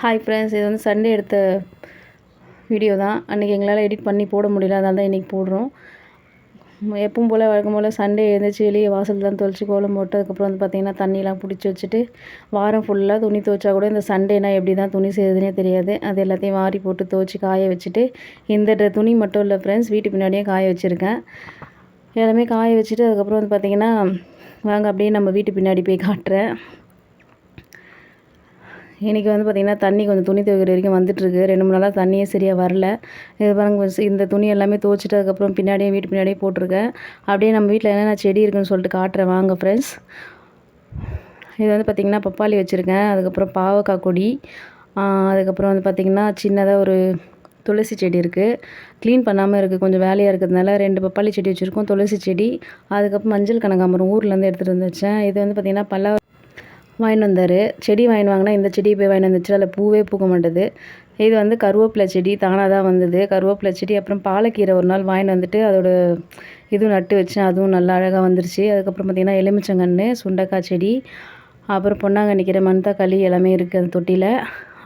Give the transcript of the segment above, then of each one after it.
Hi friends, இது வந்து Sunday எடுத்த வீடியோ தான். அன்றைக்கி எங்களால் எடிட் பண்ணி போட முடியல, அதனால தான் இன்றைக்கி போடுறோம். எப்பவும் போல் வழக்கம் போல் சண்டே எழுந்திரிச்சி வெளியே வாசல் தான் தொளிச்சு கோலம் போட்டு அதுக்கப்புறம் வந்து பார்த்திங்கன்னா தண்ணிலாம் பிடிச்சி வச்சுட்டு வாரம் ஃபுல்லாக துணி துவைச்சா கூட இந்த சண்டேனா எப்படி தான் துணி செய்யுதுன்னே தெரியாது. அது எல்லாத்தையும் வாரி போட்டு துவைச்சி காய வச்சுட்டு இந்த துணி மட்டும் இல்லை ஃப்ரெண்ட்ஸ், வீட்டு பின்னாடியே காய வச்சுருக்கேன். எல்லாமே காய வச்சுட்டு அதுக்கப்புறம் வந்து பார்த்திங்கன்னா வாங்க அப்படியே நம்ம வீட்டு பின்னாடி போய் காட்டுறேன். இன்றைக்கி வந்து பார்த்திங்கன்னா தண்ணி கொஞ்சம் துணி துவைக்கிற வரைக்கும் வந்துட்டுருக்கு. 2-3 நாளாக தண்ணியே சரியாக வரல. இது பாருங்க, இந்த துணி எல்லாமே துவைச்சிட்டு அதுக்கப்புறம் பின்னாடியே வீட்டு பின்னாடியே போட்டிருக்கேன். அப்படியே நம்ம வீட்டில் என்னென்ன செடி இருக்குன்னு சொல்லிட்டு காட்டுறேன் வாங்க ஃப்ரெண்ட்ஸ். இது வந்து பார்த்திங்கன்னா பப்பாளி வச்சுருக்கேன், அதுக்கப்புறம் பாவக்காய் கொடி, அதுக்கப்புறம் வந்து பார்த்திங்கன்னா சின்னதாக ஒரு துளசி செடி இருக்குது. க்ளீன் பண்ணாமல் இருக்குது, கொஞ்சம் வேலையாக இருக்கிறதுனால 2 பப்பாளி செடி வச்சுருக்கோம், துளசி செடி, அதுக்கப்புறம் மஞ்சள் கனகாம்பரம் ஊர்லேருந்து எடுத்துகிட்டு வந்து வச்சேன். இது வந்து பார்த்திங்கன்னா வாங்கிட்டு வந்தார். செடி வாங்கிட்டு வாங்கினா இந்த செடி போய் வாங்கிட்டு வந்துச்சு, அதில் பூவே பூக்க மாட்டேது. இது வந்து கருவேப்பிலை செடி தானாக தான் வந்தது. கருவேப்பிலை செடி, அப்புறம் பாலக்கீரை ஒரு நாள் வாங்கிட்டு வந்துட்டு அதோட இதுவும் நட்டு வச்சேன், அதுவும் நல்லா அழகாக வந்துருச்சு. அதுக்கப்புறம் பார்த்திங்கன்னா எலுமிச்சங்கன்று, சுண்டைக்காய் செடி, அப்புறம் பொன்னாங்கண்ணி கீரை, மணத்தக்காளி எல்லாமே இருக்குது அந்த தொட்டியில்.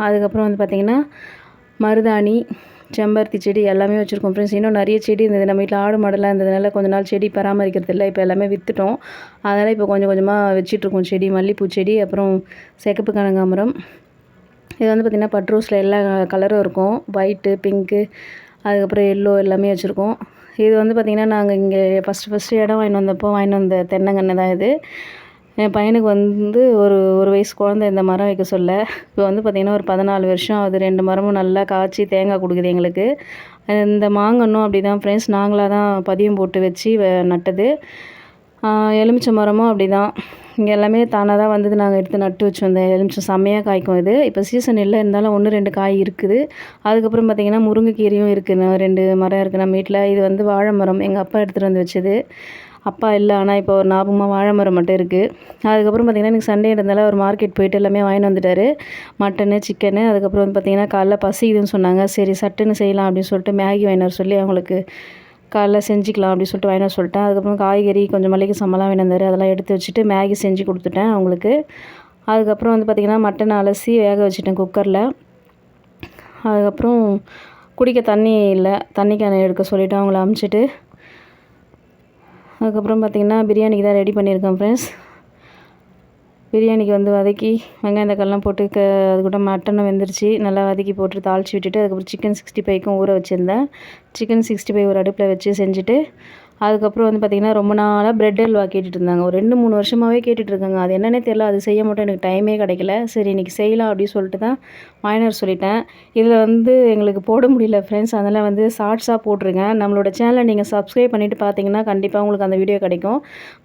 அதுக்கப்புறம் வந்து பார்த்திங்கன்னா மருதாணி, செம்பருத்தி செடி எல்லாமே வச்சுருக்கோம் ஃப்ரெண்ட்ஸ். இன்னும் நிறைய செடி இருந்தது. நம்ம வீட்டில் ஆடு மாடெல்லாம் இருந்ததுனால கொஞ்ச நாள் செடி பராமரிக்கிறது இல்லை, இப்போ எல்லாமே விற்றுட்டோம். அதனால் இப்போ கொஞ்சம் கொஞ்சமாக வச்சிட்ருக்கோம் செடி. மல்லிகைப்பூ செடி, அப்புறம் சிகப்பு கனகாம்பரம். இது வந்து பார்த்திங்கன்னா பட் ரோஸில் எல்லா கலரும் இருக்கும், ஒயிட்டு, பிங்க்கு, அதுக்கப்புறம் எல்லோ எல்லாமே வச்சுருக்கோம். இது வந்து பார்த்திங்கன்னா நாங்கள் இங்கே ஃபஸ்ட்டு இடம் வாங்கிட்டு வந்தப்போ வாங்கிட்டு வந்த தென்னங்கன்று தான் இது. என் பையனுக்கு வந்து ஒரு வயசு குழந்தை இந்த மரம் வைக்க சொல்ல. இப்போ வந்து பார்த்திங்கன்னா ஒரு 14 வருஷம் ஆகுது. 2 மரமும் நல்லா காய்ச்சி தேங்காய் கொடுக்குது எங்களுக்கு. இந்த மாங்கன்னும் அப்படி தான் ஃப்ரெண்ட்ஸ், நாங்களாக தான் பதியம் போட்டு வச்சு நட்டது. எலுமிச்சை மரமும் அப்படி தான், இங்கே எல்லாமே தானாக தான் வந்தது. நாங்கள் எடுத்து நட்டு வச்சோம். இந்த எலுமிச்சம் செம்மையாக காய்க்கும். இது இப்போ சீசன் இல்லை, இருந்தாலும் 1-2 காய் இருக்குது. அதுக்கப்புறம் பார்த்திங்கன்னா முருங்கைக்கீரையும் இருக்குது, 2 மரம் இருக்குது நம்ம வீட்டில். இது வந்து வாழை மரம் எங்கள் அப்பா எடுத்துகிட்டு வந்து வச்சது. அப்பா இல்லை, ஆனால் இப்போ ஒரு ஞாபகமாக வாழை மரம் மட்டும் இருக்குது. அதுக்கப்புறம் பார்த்திங்கன்னா எனக்கு சண்டே இருந்ததால் ஒரு மார்க்கெட் போயிட்டு எல்லாமே வாங்கிட்டு வந்துட்டார், மட்டனு, சிக்கனு. அதுக்கப்புறம் வந்து பார்த்திங்கன்னா காலைல பசிக்குதுன்னு சொன்னாங்க, சரி சட்டுன்னு செய்யலாம் அப்படின்னு சொல்லிட்டு மேகி வாங்கிட்டு வர சொல்லி அவங்களுக்கு காலைல செஞ்சுக்கலாம் அப்படின்னு சொல்லிட்டு வாங்கிட்டு வர சொல்லிட்டேன். அதுக்கப்புறம் காய்கறி கொஞ்சம் மளிகை சாமான்லாம் வாங்கிட்டு வந்தார், அதெல்லாம் எடுத்து வச்சுட்டு மேகி செஞ்சு கொடுத்துட்டேன் அவங்களுக்கு. அதுக்கப்புறம் வந்து பார்த்திங்கன்னா மட்டனை அலசி வேக வச்சுட்டேன் குக்கரில். அதுக்கப்புறம் குடிக்க தண்ணி இல்லை, தண்ணி கேனை எடுக்க சொல்லிவிட்டு அவங்கள அமுச்சிட்டு அதுக்கப்புறம் பார்த்திங்கன்னா பிரியாணிக்கு தான் ரெடி பண்ணியிருக்கேன் ஃப்ரெண்ட்ஸ். பிரியாணிக்கு வந்து வதக்கி வெங்காயம் தக்காளிலாம் போட்டு அது கூட மட்டனும் வெந்துருச்சு, நல்லா வதக்கி போட்டு தாளித்து விட்டுட்டு அதுக்கப்புறம் சிக்கன் 65க்கும் ஊற வச்சுருந்தேன். சிக்கன் 65 ஒரு அடுப்பில் வச்சு செஞ்சுட்டு அதுக்கப்புறம் வந்து பார்த்திங்கன்னா ரொம்ப நாளாக பிரெட் அல்வா கேட்டுட்டு இருந்தாங்க. ஒரு 2-3 வருஷமாகவே கேட்டுட்ருக்காங்க. அது என்னன்னே தெரியல, அது செய்ய மட்டும் எனக்கு டைமே கிடைக்கல. சரி இன்றைக்கி செய்யலாம் அப்படின்னு சொல்லிட்டு தான் வாங்கிட்டு வர சொல்லிட்டேன். இதில் வந்து எங்களுக்கு போட முடியல ஃப்ரெண்ட்ஸ், அதனால் வந்து ஷார்ட்ஸாக போட்டிருக்கேன். நம்மளோட சேனலை நீங்கள் சப்ஸ்கிரைப் பண்ணிவிட்டு பார்த்தீங்கன்னா கண்டிப்பாக உங்களுக்கு அந்த வீடியோ கிடைக்கும்.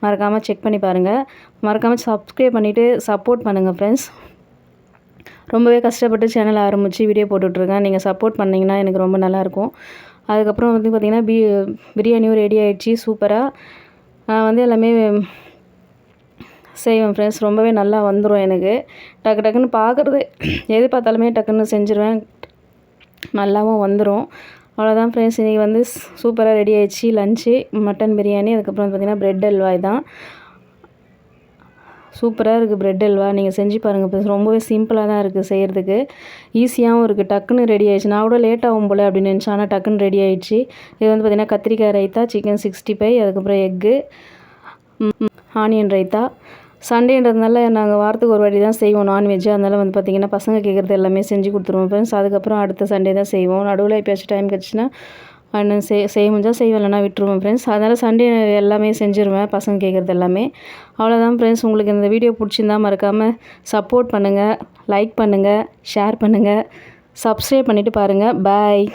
மறக்காமல் செக் பண்ணி பாருங்கள். மறக்காமல் சப்ஸ்கிரைப் பண்ணிவிட்டு சப்போர்ட் பண்ணுங்கள் ஃப்ரெண்ட்ஸ். ரொம்பவே கஷ்டப்பட்டு சேனலை ஆரம்பித்து வீடியோ போட்டுட்ருக்கேன். நீங்கள் சப்போர்ட் பண்ணிங்கன்னா எனக்கு ரொம்ப நல்லாயிருக்கும். அதுக்கப்புறம் வந்து பார்த்திங்கன்னா பிரியாணியும் ரெடி ஆகிடுச்சி சூப்பராக. நான் வந்து எல்லாமே செய்வேன் ஃப்ரெண்ட்ஸ், ரொம்பவே நல்லா வந்துடும் எனக்கு. டக்கு டக்குன்னு பார்க்குறது எது பார்த்தாலுமே டக்குன்னு செஞ்சுருவேன், நல்லாவும் வந்துடும். அவ்வளோதான் ஃப்ரெண்ட்ஸ், இன்றைக்கி வந்து சூப்பராக ரெடி ஆகிடுச்சி லஞ்சு. மட்டன் பிரியாணி, அதுக்கப்புறம் வந்து பார்த்திங்கன்னா பிரெட் அல்வா. தான் சூப்பராக இருக்குது பிரெட் அல்வா, நீங்கள் செஞ்சு பாருங்கள் ஃப்ரெண்ட்ஸ். ரொம்பவே சிம்பிளாக தான் இருக்குது செய்கிறதுக்கு, ஈஸியாகவும் இருக்குது, டக்குன்னு ரெடி ஆகிடுச்சு. நான் கூட லேட் ஆகும் போல் அப்படின்னு நினச்சேன், ஆனால் டக்குன்னு ரெடி ஆகிடுச்சு. இது வந்து பார்த்திங்கன்னா கத்திரிக்காய் ரைத்தா, சிக்கன் 65, அதுக்கப்புறம் எக்கு, ஆனியன் ரைத்தா. சண்டேன்றதுனால நாங்கள் வாரத்துக்கு ஒரு வாட்டி தான் செய்வோம் நான்வெஜ்ஜு, அதனால் வந்து பார்த்திங்கன்னா பசங்க கேட்குறது எல்லாமே செஞ்சு கொடுத்துருவோம் ஃப்ரெண்ட்ஸ். அதுக்கப்புறம் அடுத்த சண்டே தான் செய்வோம். நடுவில் எப்போயாச்சும் டைம் கிடச்சின்னா அண்ணன் செய்ய முடிஞ்சால் செய்வேன், இல்லைனா விட்டுருவேன் ஃப்ரெண்ட்ஸ். அதனால் சண்டே எல்லாமே செஞ்சுருவேன் பசங்க கேட்குறது எல்லாமே. அவ்வளோதான் ஃப்ரெண்ட்ஸ், உங்களுக்கு இந்த வீடியோ பிடிச்சிருந்தா மறக்காமல் சப்போர்ட் பண்ணுங்கள், லைக் பண்ணுங்கள், ஷேர் பண்ணுங்கள், சப்ஸ்கிரைப் பண்ணிவிட்டு பாருங்கள். பாய்.